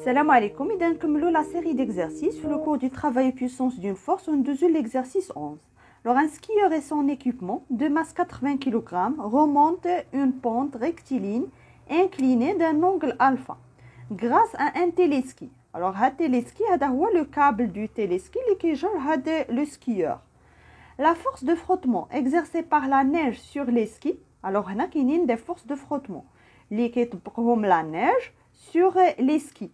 Salam alaikum, et nous la série d'exercices sur le cours du travail et puissance d'une force. On déroule l'exercice 11. Alors, un skieur et son équipement de masse 80 kg remonte une pente rectiligne inclinée d'un angle alpha grâce à un téléski. Alors, un téléski, c'est le câble du téléski qui gère le skieur. La force de frottement exercée par la neige sur les skis. Alors, il y a des forces de frottement qui sont la neige sur les skis.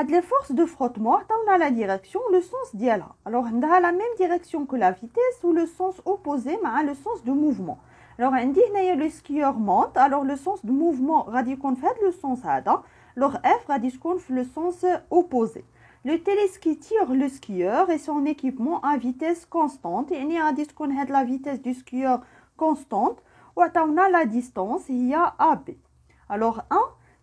Les forces de frottement, on a la direction, le sens d'IALA. Alors, on a la même direction que la vitesse ou le sens opposé, mais le sens de mouvement. Alors, on dit que le skieur monte, alors le sens de mouvement, fait le sens ADA. Alors, F, le sens opposé. Le téléski tire le skieur et son équipement à vitesse constante. Et on a la vitesse du skieur constante. Ou on a la distance, il y a AB. Alors, 1.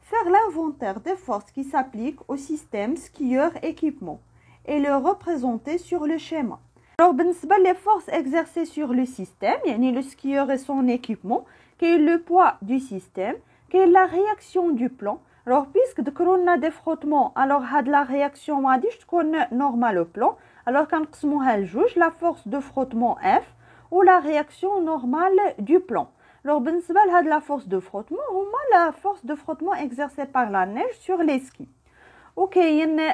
Faire l'inventaire des forces qui s'appliquent au système skieur-équipement et le représenter sur le schéma. Alors, les forces exercées sur le système, le skieur et son équipement, qui est le poids du système, qui est la réaction du plan. Alors, puisque on a des frottements, alors la réaction normale au plan. Alors, quand on a la force de frottement F ou la réaction normale du plan. Alors, la force de frottement, la force de frottement exercée par la neige sur les skis. Ok,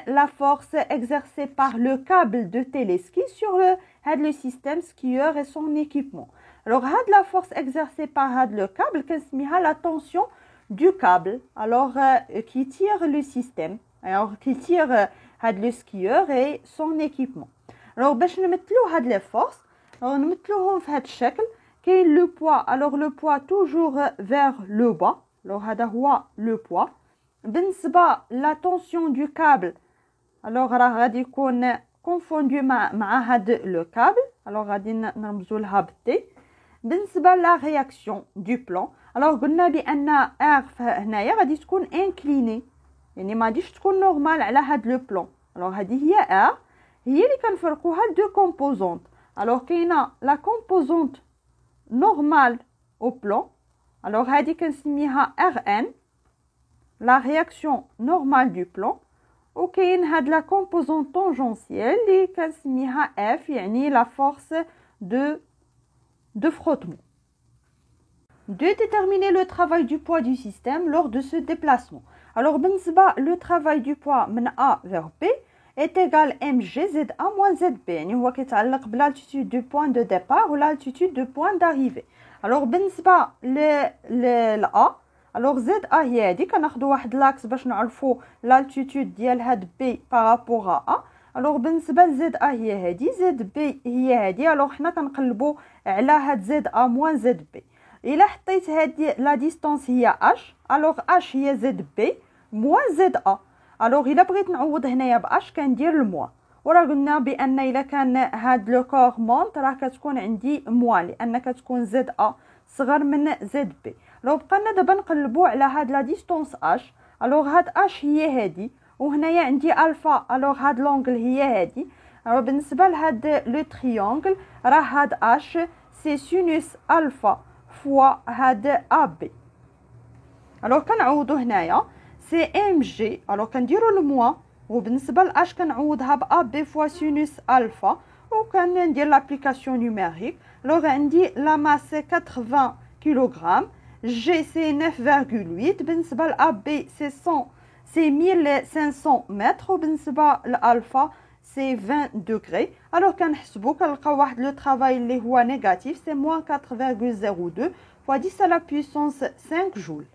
la force exercée par le câble de téléski sur le système skieur et son équipement. Alors, la force exercée par le câble, la tension du câble, alors qui tire le système, alors qui tire le skieur et son équipement. Alors, nous mettons les forces, alors nous mettons quel est le poids? Alors le poids toujours vers le bas. Alors le poids. La tension du câble. Alors on a confondu avec le câble. Alors on a la réaction du plan. Alors on a dit R incliné. يعني ما غاديش تكون نورمال على هذا لو بلان. alors هذه هي R هي اللي كنفرقوها لدو كومبوزونت. alors كاينه la composante normale au plan. Alors, هذه كنسميها Rn, la réaction normale du plan. وكاين هاد la composante tangentielle اللي كنسميها F, يعني la force de frottement. De déterminer le travail du poids du système lors de ce déplacement. Alors, le travail du poids من A vers B est égal mgza moins zb. يعني هو كيتعلق بالالتيتود du point de départ ou l'altitude du point d'arrivée. alors بالنسبه ل A, alors ZA هي هذه كناخذوا واحد لاكس باش نعرفوا l'altitude ديال هاد B par rapport à A. alors بالنسبه ل ZA هي هذه ZB هي هذه. alors حنا كنقلبوا على هاد ZA moins ZB. الا حطيت هاد لا ديستانس هي H, alors H هي ZB moins ZA. alors الا بغيت نعوض هنايا باش كندير الموا. وراه قلنا بان الا كان هاد لو كور مونط راه كتكون عندي موا لان كتكون زد ا صغر من زد بي. لو بقينا دابا نقلبوا على هاد لا ديستونس اش. الوغ هاد اش هي هادي وهنايا عندي الفا. الوغ هاد لونغل هي هادي. الوغ بالنسبه لهاد لو تريونغل راه هاد اش سي سينوس الفا فوا هاد ا بي. الوغ كنعوضوا هنايا سي ام جي. الوغ كنديروا الموا وبالنسبه لاش كنعوضها ب بي فوا سينوس الفا وكندير لابليكاسيون نيميريك. لوغ عندي لا ماس 80 كيلوغرام جي سي 9.8 بالنسبه ل بي سي 1500 متر وبالنسبه لالفا سي 20 دوغري. الوغ كنحسبوا كنلقاو واحد لو طرافاي اللي هو نيجاتيف سي موان 4.02 فوا 10 à la puissance 5 جول.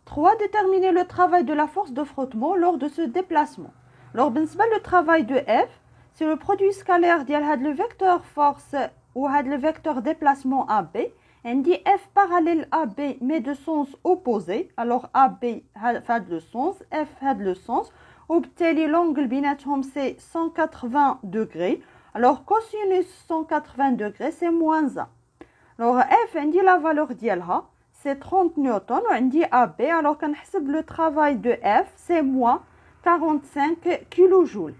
3. Déterminer le travail de la force de frottement lors de ce déplacement. Alors, le travail de F, c'est le produit scalaire de le vecteur force ou le vecteur déplacement AB. On dit F parallèle AB mais de sens opposé. Alors, AB a le sens, F a le sens. Obtenir l'angle binatom c'est 180 degrés. Alors, cosinus 180 degrés, c'est moins 1. Alors, F, on dit la valeur d'ILA. C'est 30 newtons. On dit AB. Alors, quand on le travail de F, c'est moins 45 kJ.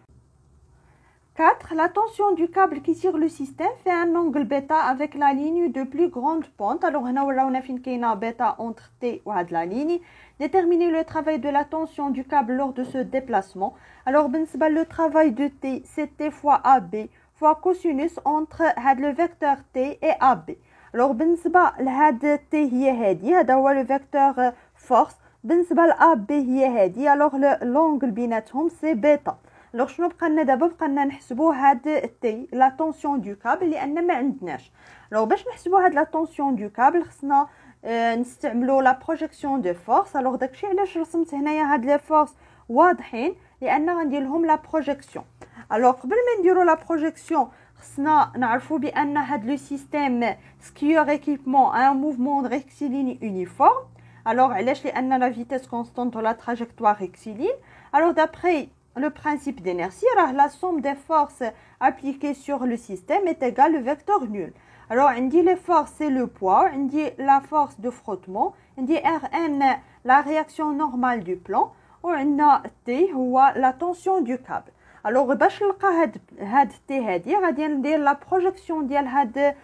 4. La tension du câble qui tire le système fait un angle bêta avec la ligne de plus grande pente. Alors, هنا وراونا فين كاينه bêta entre T وهاد la ligne. Déterminer le travail de la tension du câble lors de ce déplacement. Alors, بالنسبة le travail de T, c'est T fois AB fois cosinus entre le vecteur T et AB. Alors, بالنسبة لهاد T هي هادي، هذا هو le vecteur force. بالنسبة ل AB هي هادي. Alors, l'angle بيناتهم c'est bêta. Alors, شنو بقى لنا دابا؟ بقى لنا نحسبوا هاد T la tension du câble لأن ما عندناش. Alors, باش نحسبوا هاد la tension du câble خصنا نستعملوا la projection de force. Alors, داكشي علاش رسمت هنايا هاد لي فورس واضحين لأن غندير لهم la projection. Alors, قبل ما نديروا la projection خصنا نعرفوا بأن هاد لو سيستيم skieur équipement a un mouvement rectiligne uniforme. Alors, علاش؟ لأن la vitesse constante de la trajectoire rectiligne. Alors, d'après le principe d'inertie, la somme des forces appliquées sur le système est égale au vecteur nul. Alors, on dit les forces, c'est le poids, on dit la force de frottement, on dit Rn, la réaction normale du plan, on a T, la tension du câble. Alors, باش نلقى هاد T هادي غادي ندير la projection ديال هاد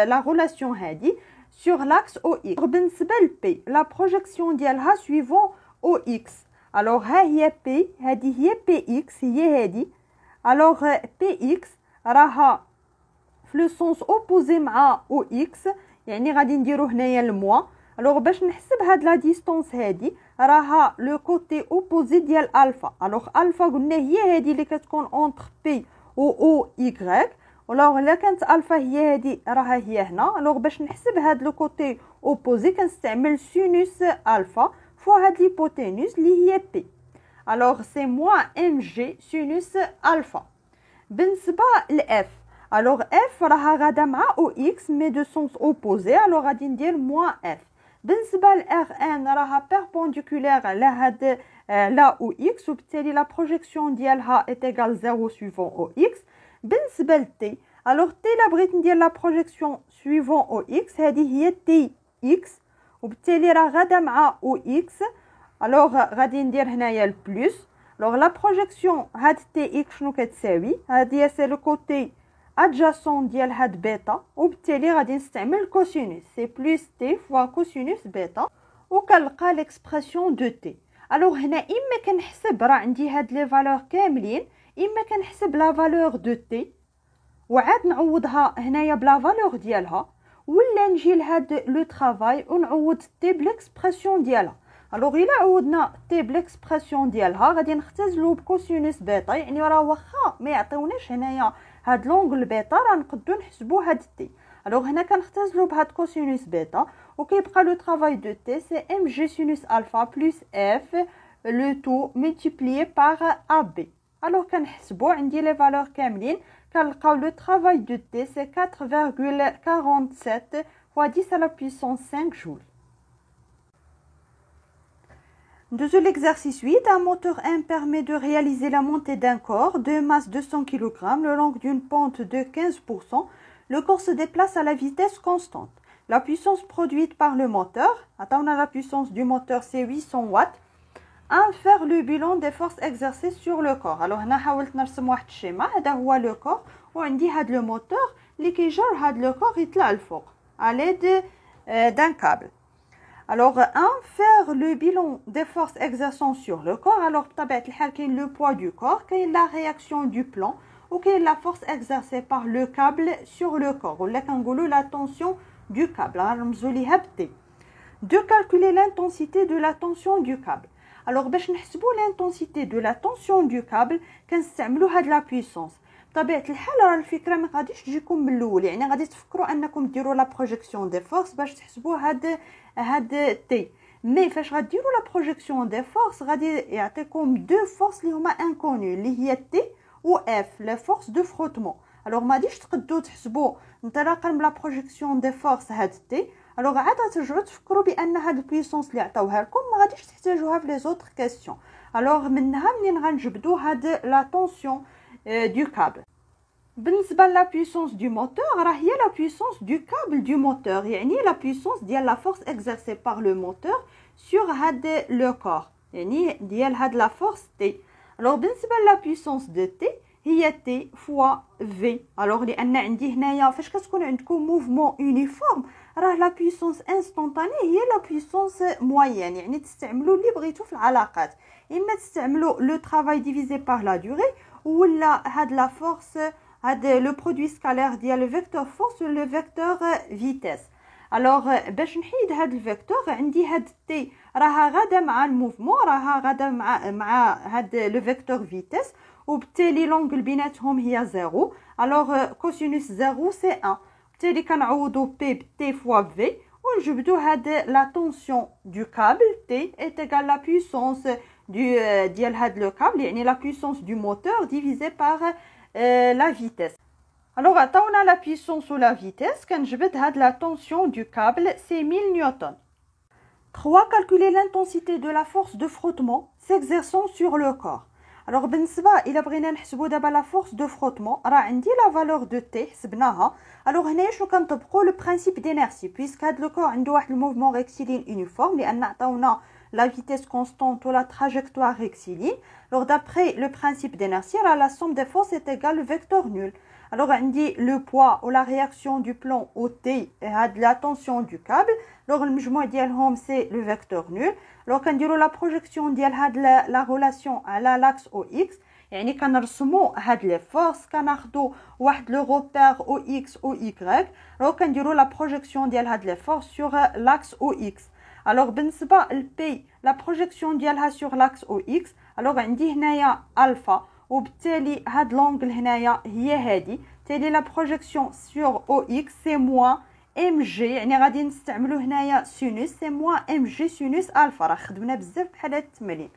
la relation هادي sur l'axe OX. بالنسبة ل P, la projection ديالها suivant OX. Alors, ها هي P, هذه هي PX, هي هذه. Alors, PX راها في لو سونس اوبوزي مع OX، يعني غادي نديرو هنايا الموا. Alors, باش نحسب هاد لا ديستونس هادي راها لو كوتي اوبوزي ديال الفا. Alors, الفا قلنا هي هذه اللي كتكون اونتر P و OY. Alors, الا كانت الفا هي هذه راها هي هنا. Alors, باش نحسب هاد لو كوتي اوبوزي كنستعمل سينوس الفا fois هاد l'hypoténuse اللي هي P. Alors, c'est moins mg sinus alpha. بالنسبة ل F. Alors, F راها غادا مع OX mais de sens opposé. Alors, غادي ندير moins F. بالنسبة ل Rn راها perpendiculaire لهاد لا OX وبالتالي la projection ديالها est égale 0 suivant OX. بالنسبة ل T. Alors, T لا بغيت ندير la projection suivant OX هذه هي TX. وبالتالي راه غادا مع OX. الوغ غادي ندير هنايا البلس. الوغ لا بروجيكسيون هاد تي اكس شنو كتساوي؟ هادي سي لو كوتي ادجاسون ديال هاد بيتا وبالتالي غادي نستعمل كوسينوس سي بلس تي فوا كوسينوس بيتا وكنلقى ليكسبرسيون دو تي. الوغ هنا اما كنحسب راه عندي هاد لي فالور كاملين اما كنحسب لا فالور دو تي وعاد نعوضها هنايا بلا فالور ديالها ولا نجي لهاد لو طرافاي ونعوض تي بليكسبرسيون ديالها. الوغ الا عوضنا تي بليكسبرسيون ديالها غادي نختزلو بكوسينوس بيتا يعني راه واخا ما يعطيوناش هنايا هاد لونغل بيتا راه نقدو نحسبو هاد تي. الوغ هنا كنختزلو بهاد كوسينوس بيتا وكيبقى لو طرافاي دو تي سي ام جي سينوس الفا بلس اف لو تو ملتيبليي بار ا بي. الوغ كنحسبو عندي لي فالور كاملين كنلقاو لو طرافاي دو تي سي 4,47 fois 10 à la puissance 5 joules. Deuxième l'exercice 8, un moteur M permet de réaliser la montée d'un corps de masse 200 kg le long d'une pente de 15%. Le corps se déplace à la vitesse constante. La puissance produite par le moteur, on a la puissance du moteur c'est 800 watts, faire le bilan des forces exercées sur le corps. Alors, هنا حاولت نرسم واحد الشيما. هذا هو le corps وعندي هاد le moteur اللي كيجر هاد le corps يطلع الفوق à l'aide d'un câble. Alors, faire le bilan des forces exerçant sur le corps. Alors, بطبيعة الحال كاين le poids du corps, كاين la réaction du plan ou كاين la force exercée par le câble sur le corps. ولا كنقولوا la tension du câble. غنرمزوا ليها ب T. De calculer l'intensité de la tension du câble. Alors, باش نحسبوا l'intensité de la tension du câble كنستعملوا هاد la puissance. بطبيعة الحال راه الفكرة ما غاديش تجيكم من الاول يعني غادي تفكروا انكم ديروا لا بروجيكسيون دي فورس باش تحسبوا هاد تي مي فاش غديروا لا بروجيكسيون دي فورس غادي يعطيكم دو فورس اللي هما انكوني اللي هي تي و اف لي فورس دو فروتمون. الوغ ما غاديش تقدروا تحسبوا انطلاقا من لا بروجيكسيون دي فورس هاد تي. الوغ عاد ترجعوا تفكروا بان هاد البويسونس اللي عطاوها لكم ما غاديش تحتاجوها في لي زوتر كيسيون. الوغ منها منين غنجبدوا هاد لا طونسيون du câble. بالنسبة لا puissance du moteur راه هي la puissance du câble du moteur يعني la puissance ديال la force exercée par le moteur sur هاد le corps يعني ديال هاد la force T. Alors بالنسبة لا puissance de T هي تي فوا في. الوغ لان عندي هنايا فاش كتكون عندكم موفمون يونيفورم راه لا بويسونس انستونطاني هي لا بويسونس موين. يعني تستعملوا اللي بغيتو في العلاقات، اما تستعملوا لو ترافاي ديفيزي بار لا دوري ولا هاد لا فورس هاد لو برودوي سكالير ديال لو فيكتور فورس و لو فيكتور فيتيس. الوغ باش نحيد هاد الفيكتور عندي هاد تي راها غادا مع الموفمون، راها غادا مع هاد لو فيكتور فيتيس، وبالتالي لونغل بيناتهم هي 0. الوغ كوسينوس 0 سي 1. بالتالي كنعوضو بي تي فوا في ونجبدو هاد لا طونسيون دو كابل تي est égal la puissance ديال هاد لو كابل، يعني لا puissance du moteur divisé par la vitesse. Alors عطاونا la puissance ou la vitesse كنجبد هاد la tension du câble c'est 1000 newtons. 3. Calculer l'intensité de la force de frottement s'exerçant sur le corps. Alors بالنسبه الى بغينا نحسبوا دابا لا فورس دو فروتمون راه عندي لا فالور دو تي حسبناها. الوغ هنايا شنو كنطبقوا لو برينسيپ دينيرسي بويسك هاد لو كور عنده واحد الموفمون ريكتيلين يونيفورم لان عطاونا la vitesse constante ou la trajectoire rectiligne. Alors d'après le principe d'inertie, la somme des forces est égale au vecteur nul. Alors on dit le poids ou la réaction du plan au T et la tension du câble. Alors le مجموع ديالهم c'est le vecteur nul. Alors كنديروا la projection ديال هاد la relation على l'axe OX. يعني كنرسموا هاد لي فورس كناخذوا واحد لو روبير OX OY. alors كنديروا la projection ديال هاد لي فورس sur l'axe OX. alors بالنسبه للبي لا بروجيكسيون ديالها sur l'axe OX. alors عندي هنايا الفا وبالتالي هاد لونغل هنايا هي هادي، بالتالي لا بروجيكسيون sur OX سي موان ام جي، يعني غادي نستعملوا هنايا سينوس سي موان ام جي سينوس الفا. راه خدمنا بزاف بحال هاد التمرين.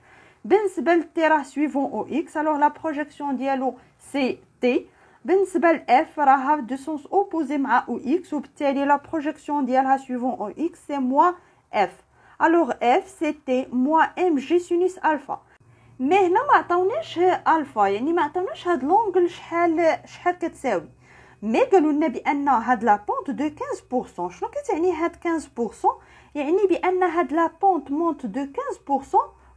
بالنسبه للتي راه سويفون او اكس، الوغ لا بروجيكسيون ديالو سي تي. بالنسبه لاف راها دو سونس اوبوزي مع او اكس وبالتالي لا بروجيكسيون ديالها سويفون او اكس سي موان اف. الوغ اف سي تي موان ام جي سينوس الفا. مي هنا ما عطاوناش الفا، يعني ما عطاوناش هاد لونغل شحال كتساوي، مي قالوا لنا بان هاد لا بونت دو 15%. شنو كتعني هاد 15%؟ يعني بان هاد لا بونت مونت دو 15%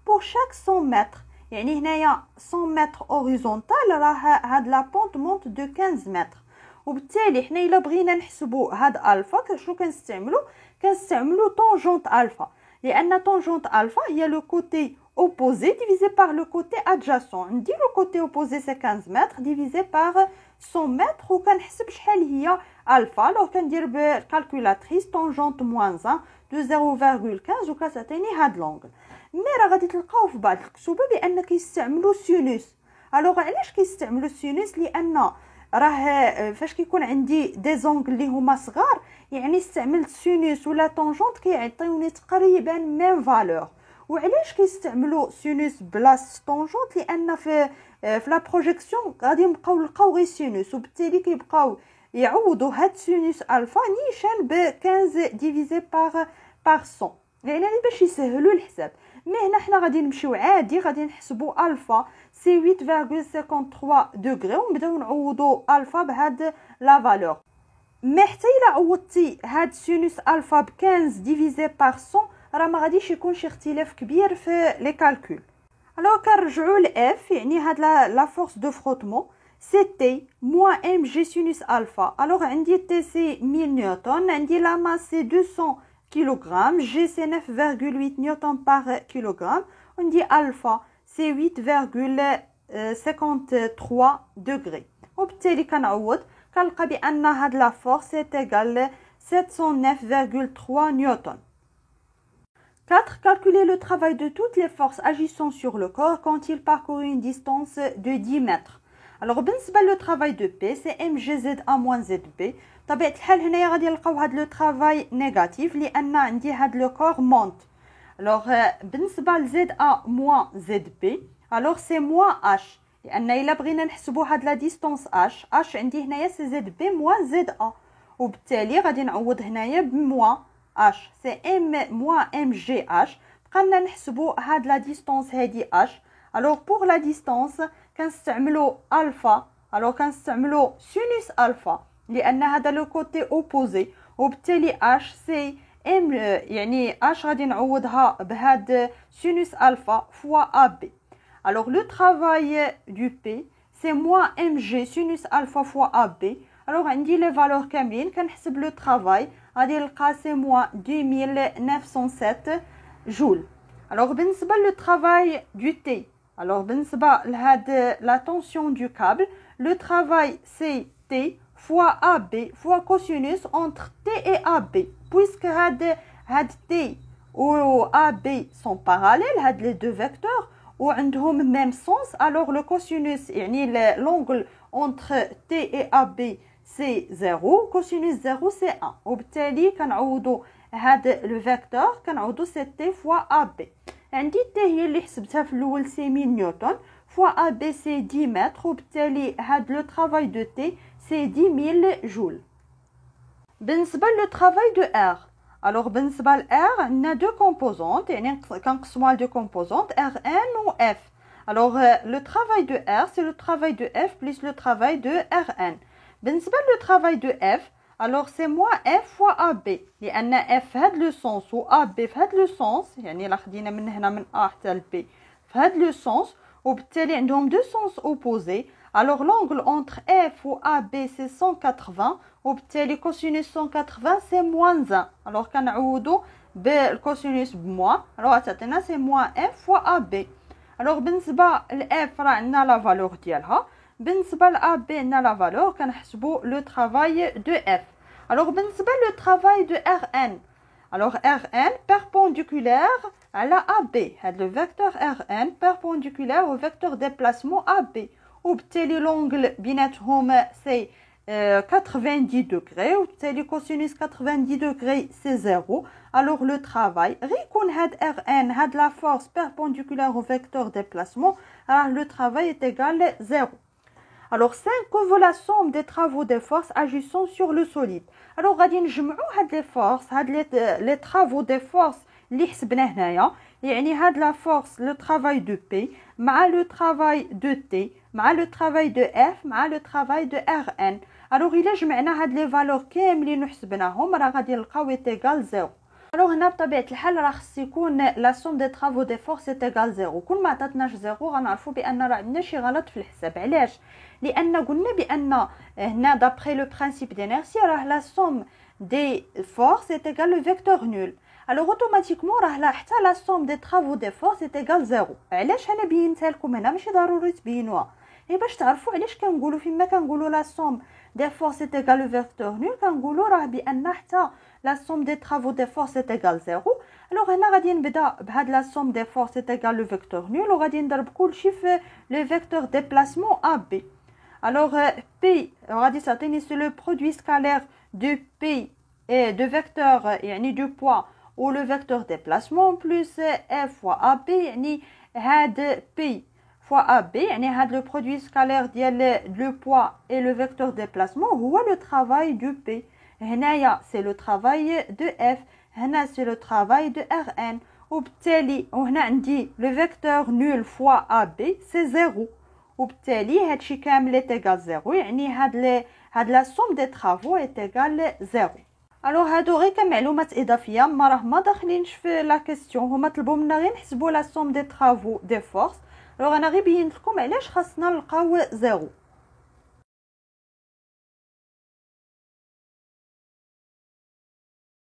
pour chaque 100 متر. يعني هنايا 100 متر اوريزونتال راه هاد لا بونت مونت دو 15 متر. وبالتالي حنا الا بغينا نحسبوا هاد الفا شنو كنستعملوا طونجونت الفا، لان طونجونت الفا هي لو كوتي opposé divisé par le côté adjacent. عندي le côté opposé c'est 15 mètres divisé par 100 mètres وكنحسب شحال هي الفا. لو كندير بالكالكولاتريس طونجونت موان 1 دو 0.15 وكتعطيني هاد لونغل. مي راه غادي تلقاو في بعض الكتوبه بان كيستعملوا سينوس. الوغ علاش كيستعملوا سينوس؟ لان راه فاش كيكون عندي دي زونغل اللي هما صغار يعني استعملت سينوس ولا طونجونت كيعطيوني تقريبا ميم فالور. وعلاش كيستعملوا سينوس بلاص طونجونت؟ لان في لا بروجيكسيون غادي نلقاو غير سينوس وبالتالي كيبقاو يعوضوا هاد سينوس الفا نيشان ب 15 ديفيزي بار 100 يعني باش يسهلوا الحساب. مي هنا حنا غادي نمشيو عادي غادي نحسبوا الفا سي 8.53 دوغري ونبداو نعوضوا الفا بهاد لا فالور. مي حتى الا عوضتي هاد سينوس الفا ب 15 ديفيزي بار 100 راه ما غاديش يكون شي اختلاف كبير في لي كالكول. الوغ كنرجعوا لاف، يعني هاد لا فورس دو فروتمون سي تي موان ام جي سينوس الفا. الوغ عندي تي سي 1000 نيوتن، عندي لا ماس سي 200 كيلوغرام، جي سي 9.8 نيوتن بار كيلوغرام، وعندي الفا سي 8.53 دوغري. وبالتالي كنعوض كنلقى بان هاد لا فورس est égale 709.3 نيوتن. 4. Calculer le travail de toutes les forces agissant sur le corps quand il parcourt une distance de 10 mètres. Alors بالنسبه لو travail de P c'est mgza moins zb. طبيعه الحال هنايا غادي نلقاو هاد لو travail نيجاتيف لان عندي هاد لو كور مونت. alors بالنسبه ل za moins zb alors c'est moins h، لان الا بغينا نحسبوا هاد لا ديستانس h عندي هنايا سي zb moins za وبالتالي غادي نعوض هنايا بموان h c'est m moins mgh. بقينا نحسبوا هاد لا ديستانس هادي h. alors pour la distance كنستعملوا الفا، alors كنستعملوا سينوس الفا لان هذا لو كوتي اوبوزي وبالتالي h سي ام، يعني h غادي نعوضها بهاد سينوس الفا فوا اب. alors le travail du P c'est moins mg sinus alpha fois AB. Alors عندي les valeurs كاملين كنحسب le travail غادي نلقى c'est moins 2907 joule. Alors بالنسبة le travail du T, alors بالنسبة لهاد la tension du câble, le travail c'est T fois AB fois cosinus entre T et AB, puisque had T ou AB sont parallèles, had les deux vecteurs ou عندهم même sens, alors le cosinus يعني l'angle entre T et AB c'est 0, cosinus 0 c'est 1. وبالتالي كنعوضوا هاد le vecteur كنعوضوا c'est T fois AB. عندي T هي اللي حسبتها في الاول سي 1000 نيوتن fois AB c'est 10 mètres, وبالتالي هاد le travail de T c'est 10 000 joules. بالنسبة le travail de R, alors بالنسبة ل R عندنا deux composantes, يعني كنقسموها ل deux composantes Rn ou F. Alors le travail de R c'est le travail de F plus le travail de Rn. بالنسبة le travail de F, alors c'est moins F fois AB, لأن F في هاد le sens و AB في هاد le sens, يعني إلا خدينا من هنا من A حتى ل B في هاد le sens, وبالتالي عندهم deux sens opposés. Alors l'angle entre F ou AB c'est 180, وبالتالي cosinus 180 c'est moins 1. Alors كنعوضوا بالcosinus بموان, alors تعطينا c'est moins F fois AB. Alors بالنسبة ل F راه عندنا la valeur ديالها, بالنسبة ل AB عندنا la valeur, كنحسبوا le travail de F. Alors بالنسبة le travail de Rn, alors Rn perpendiculaire à la AB, le vecteur Rn perpendiculaire au vecteur déplacement AB, وبالتالي l'angle بيناتهم c'est 90 degrés, وبالتالي cosinus 90 degrés c'est 0. Alors le travail غيكون هاد Rn هاد la force perpendiculaire au vecteur déplacement, alors le travail est égal 0. Alors 5 vaut la somme des travaux des forces agissant sur le solide. Alors غادي نجمعوا هاد les forces, هاد les travaux des forces اللي حسبنا هنايا, يعني هاد la force le travail de P مع le travail de T مع le travail de F مع le travail de Rn. Alors إلا جمعنا هاد les valeurs كاملين وحسبناهم راه غادي نلقاو est égal 0. Alors هنا بطبيعة الحال راه خص يكون la somme des travaux des forces est égal 0. كل ما عطاتناش 0 غنعرفوا بأن راه عندنا شي غلط في الحساب. علاش؟ لأن قلنا بأن هنا d'après le principe d'inertie راه la somme des forces est égal le vecteur nul. Alors automatiquement راه حتى la somme des travaux des forces est égal 0. علاش انا بينتها لكم هنا؟ ماشي ضروري تبينوها، غير باش تعرفوا علاش كنقولوا فيما كنقولوا la somme des forces est égal le vecteur nul، كنقولوا راه بأن حتى la somme des travaux des forces est égal 0. alors هنا غادي نبدا بهاد la somme des forces est égal le vecteur nul وغادي نضرب كلشي في le vecteur déplacement AB. alors P غادي تعطيني c'est le produit scalaire de P et de vecteur يعني du poids ou le vecteur déplacement plus F fois AB, يعني هاد P fois AB, يعني هاد le produit scalaire ديال le poids et le vecteur déplacement هو le travail du P. هنايا c'est le travail de F, هنا c'est le travail de Rn, وبالتالي وهنا عندي le vecteur nul fois AB c'est 0, وبالتالي هادشي كامل est égal 0, يعني هاد la somme des travaux est égale 0. الوغ هادو غير كمعلومات اضافيه ما داخلينش في لا كيسيون، هما طلبوا منا غير نحسبوا لا سوم دي طرافو دي فورس. الوغ انا غير بينت لكم علاش خاصنا نلقاو 0.